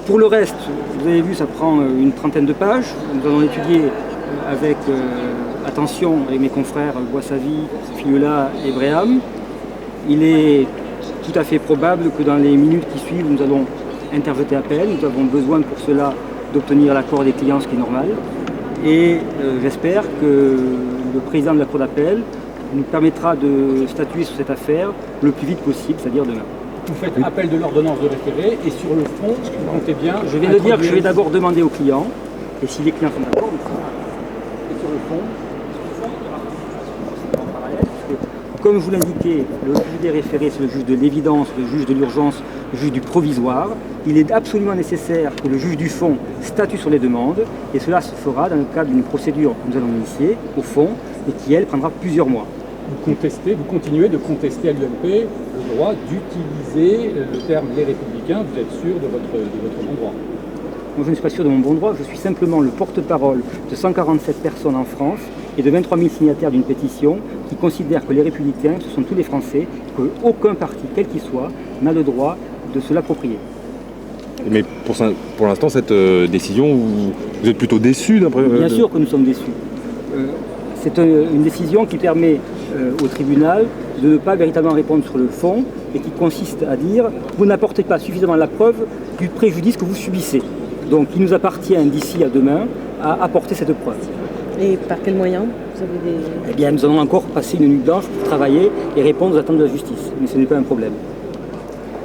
Pour le reste, vous avez vu, ça prend une trentaine de pages. Nous allons étudier avec attention avec mes confrères Boissavi, Filiola et Bréham. Il est tout à fait probable que dans les minutes qui suivent, nous allons interjeter appel. Nous avons besoin pour cela d'obtenir l'accord des clients, ce qui est normal. Et j'espère que le président de la Cour d'appel nous permettra de statuer sur cette affaire le plus vite possible, c'est-à-dire demain. Vous faites appel de l'ordonnance de référé et sur le fond, vous comptez bien... Je viens de dire que je vais d'abord demander aux clients, et si les clients sont d'accord, et sur le fond, comme je vous l'indiquais, le juge des référés, c'est le juge de l'évidence, le juge de l'urgence, le juge du provisoire. Il est absolument nécessaire que le juge du fond statue sur les demandes, et cela se fera dans le cadre d'une procédure que nous allons initier au fond, et qui, elle, prendra plusieurs mois. Vous continuez de contester à l'UMP le droit d'utiliser le terme les Républicains. Vous êtes sûr de votre bon droit? Moi, je ne suis pas sûr de mon bon droit. Je suis simplement le porte-parole de 147 personnes en France et de 23 000 signataires d'une pétition qui considèrent que les Républicains, ce sont tous les Français, qu'aucun parti, quel qu'il soit, n'a le droit de se l'approprier. Mais pour l'instant, cette décision, vous êtes plutôt déçu d'après... Bien sûr que nous sommes déçus. C'est une décision qui permet au tribunal de ne pas véritablement répondre sur le fond et qui consiste à dire vous n'apportez pas suffisamment la preuve du préjudice que vous subissez. Donc il nous appartient d'ici à demain à apporter cette preuve. Et par quels moyens vous avez des... Eh bien nous allons encore passer une nuit blanche pour travailler et répondre aux attentes de la justice. Mais ce n'est pas un problème.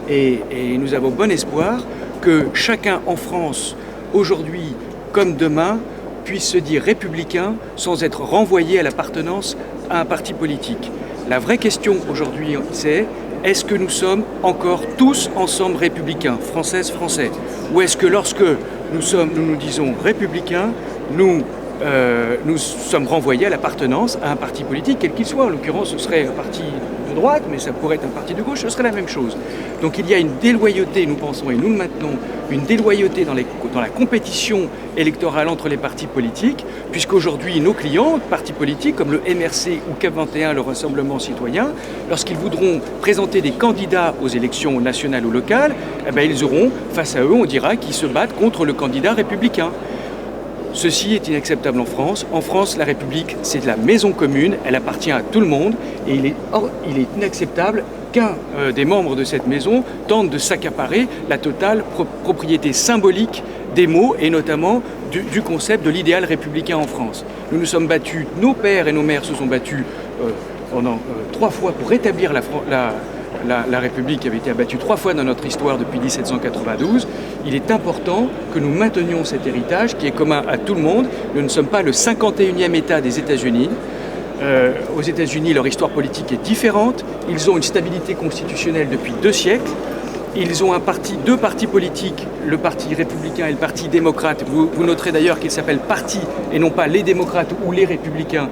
Et nous avons bon espoir que chacun en France, aujourd'hui comme demain, puisse se dire républicain sans être renvoyé à l'appartenance à un parti politique. La vraie question aujourd'hui, c'est est-ce que nous sommes encore tous ensemble républicains, françaises, français? Ou est-ce que lorsque nous disons républicains, nous sommes renvoyés à l'appartenance à un parti politique, quel qu'il soit? En l'occurrence, ce serait un parti de droite, mais ça pourrait être un parti de gauche, ce serait la même chose. Donc il y a une déloyauté, nous pensons, et nous le maintenons, une déloyauté dans la compétition électorale entre les partis politiques, puisqu'aujourd'hui nos clients, partis politiques comme le MRC ou CAP 21, le Rassemblement citoyen, lorsqu'ils voudront présenter des candidats aux élections nationales ou locales, eh bien, ils auront face à eux, on dira, qu'ils se battent contre le candidat républicain. Ceci est inacceptable en France. En France, la République, c'est de la maison commune, elle appartient à tout le monde et il est inacceptable qu'un des membres de cette maison tente de s'accaparer la totale propriété symbolique des mots et notamment du concept de l'idéal républicain en France. Nous nous sommes battus, nos pères et nos mères se sont battus pendant 3 fois pour rétablir la République qui avait été abattue 3 fois dans notre histoire depuis 1792. Il est important que nous maintenions cet héritage qui est commun à tout le monde. Nous ne sommes pas le 51e État des États-Unis. Aux États-Unis, leur histoire politique est différente. Ils ont une stabilité constitutionnelle depuis 2 siècles. Ils ont deux partis politiques, le parti républicain et le parti démocrate. Vous noterez d'ailleurs qu'ils s'appellent partis et non pas les démocrates ou les républicains,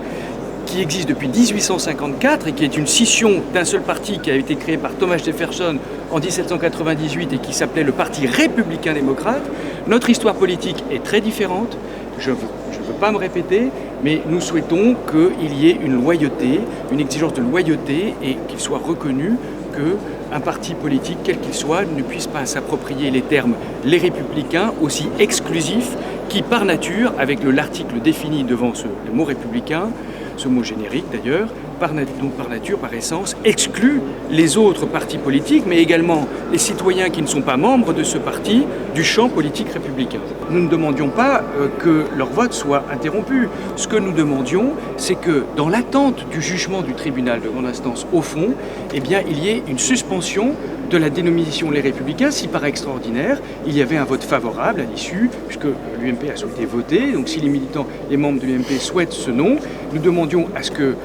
qui existe depuis 1854 et qui est une scission d'un seul parti qui a été créé par Thomas Jefferson en 1798 et qui s'appelait le Parti républicain-démocrate. Notre histoire politique est très différente, je ne veux pas me répéter, mais nous souhaitons qu'il y ait une loyauté, une exigence de loyauté et qu'il soit reconnu qu'un parti politique, quel qu'il soit, ne puisse pas s'approprier les termes « les républicains » aussi exclusifs qui, par nature, avec l'article défini devant le mot « républicain », ce mot générique d'ailleurs, par nature, par essence, exclut les autres partis politiques, mais également les citoyens qui ne sont pas membres de ce parti du champ politique républicain. Nous ne demandions pas que leur vote soit interrompu. Ce que nous demandions, c'est que dans l'attente du jugement du tribunal de grande instance au fond, eh bien, il y ait une suspension de la dénomination Les Républicains si par extraordinaire il y avait un vote favorable à l'issue, puisque l'UMP a souhaité voter. Donc si les militants, les membres de l'UMP souhaitent ce nom, nous demandions à ce que,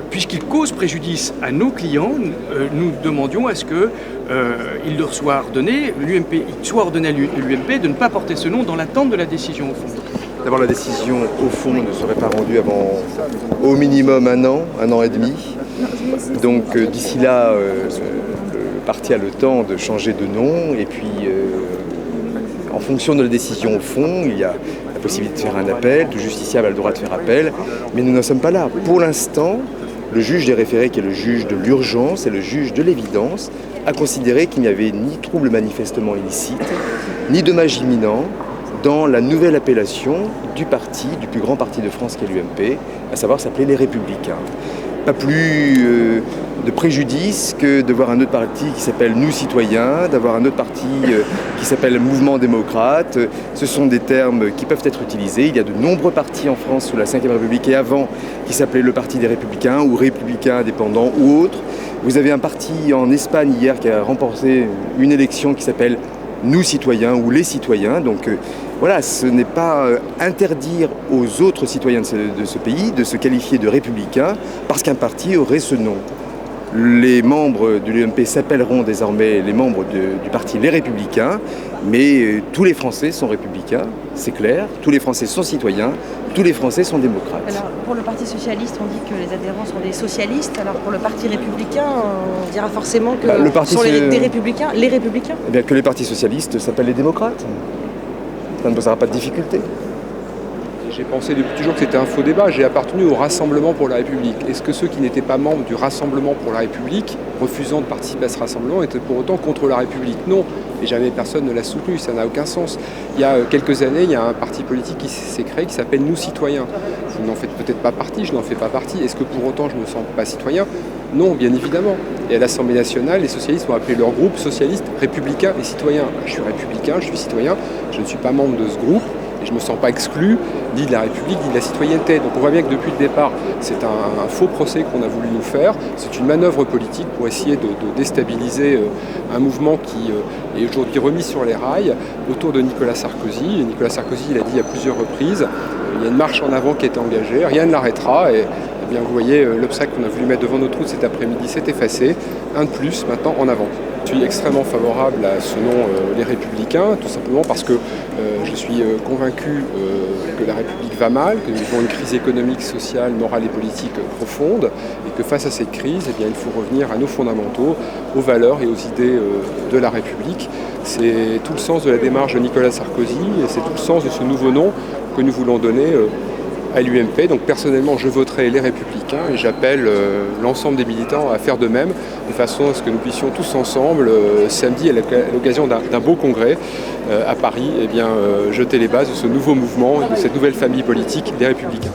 puisqu'il cause préjudice à nos clients, nous demandions à ce qu'il leur soit ordonné, à l'UMP de ne pas porter ce nom dans l'attente de la décision au fond. D'abord, la décision au fond ne serait pas rendue avant au minimum 1 an et demi. Donc d'ici là, le parti a le temps de changer de nom et puis en fonction de la décision au fond, il y a la possibilité de faire un appel, tout justiciable a le droit de faire appel, mais nous n'en sommes pas là. Pour l'instant, Le juge des référés, qui est le juge de l'urgence et le juge de l'évidence, a considéré qu'il n'y avait ni trouble manifestement illicite, ni dommage imminent dans la nouvelle appellation du parti, du plus grand parti de France qu'est l'UMP, à savoir s'appeler les Républicains. Pas plus de préjudice que de voir un autre parti qui s'appelle Nous Citoyens, d'avoir un autre parti qui s'appelle Mouvement Démocrate. Ce sont des termes qui peuvent être utilisés. Il y a de nombreux partis en France sous la Ve République et avant qui s'appelaient le Parti des Républicains ou Républicains indépendants ou autres. Vous avez un parti en Espagne hier qui a remporté une élection qui s'appelle Nous Citoyens ou Les Citoyens. Donc voilà, ce n'est pas interdire aux autres citoyens de ce pays de se qualifier de républicains parce qu'un parti aurait ce nom. Les membres de l'UMP s'appelleront désormais les membres du parti Les Républicains, mais tous les Français sont républicains, c'est clair, tous les Français sont citoyens, tous les Français sont démocrates. Alors, pour le Parti socialiste, on dit que les adhérents sont des socialistes. Alors, pour le Parti républicain, on dira forcément que ce sont des républicains, les républicains. Eh bien, que les partis socialistes s'appellent les démocrates. Ça ne posera pas de difficulté. J'ai pensé depuis toujours que c'était un faux débat. J'ai appartenu au Rassemblement pour la République. Est-ce que ceux qui n'étaient pas membres du Rassemblement pour la République, refusant de participer à ce rassemblement, étaient pour autant contre la République? Non, et jamais personne ne l'a soutenu, ça n'a aucun sens. Il y a quelques années, il y a un parti politique qui s'est créé qui s'appelle Nous Citoyens. Vous n'en faites peut-être pas partie, je n'en fais pas partie. Est-ce que pour autant je ne me sens pas citoyen? Non, bien évidemment. Et à l'Assemblée nationale, les socialistes ont appelé leur groupe socialiste républicain et citoyen. Je suis républicain, je suis citoyen, je ne suis pas membre de ce groupe. Et je ne me sens pas exclu ni de la République ni de la citoyenneté. Donc on voit bien que depuis le départ, c'est un faux procès qu'on a voulu nous faire. C'est une manœuvre politique pour essayer de déstabiliser un mouvement qui est aujourd'hui remis sur les rails autour de Nicolas Sarkozy. Et Nicolas Sarkozy, il a dit à plusieurs reprises, il y a une marche en avant qui a été engagée, rien ne l'arrêtera. Et bien, vous voyez, l'obstacle qu'on a voulu mettre devant notre route cet après-midi s'est effacé. Un de plus, maintenant en avant. Je suis extrêmement favorable à ce nom les Républicains, tout simplement parce que je suis convaincu que la République va mal, que nous vivons une crise économique, sociale, morale et politique profonde, et que face à cette crise, eh bien, il faut revenir à nos fondamentaux, aux valeurs et aux idées de la République. C'est tout le sens de la démarche de Nicolas Sarkozy, et c'est tout le sens de ce nouveau nom que nous voulons donner à l'UMP. Donc personnellement, je voterai les Républicains et j'appelle l'ensemble des militants à faire de même, de façon à ce que nous puissions tous ensemble, samedi, à l'occasion d'un beau congrès à Paris, eh bien, jeter les bases de ce nouveau mouvement et de cette nouvelle famille politique des Républicains.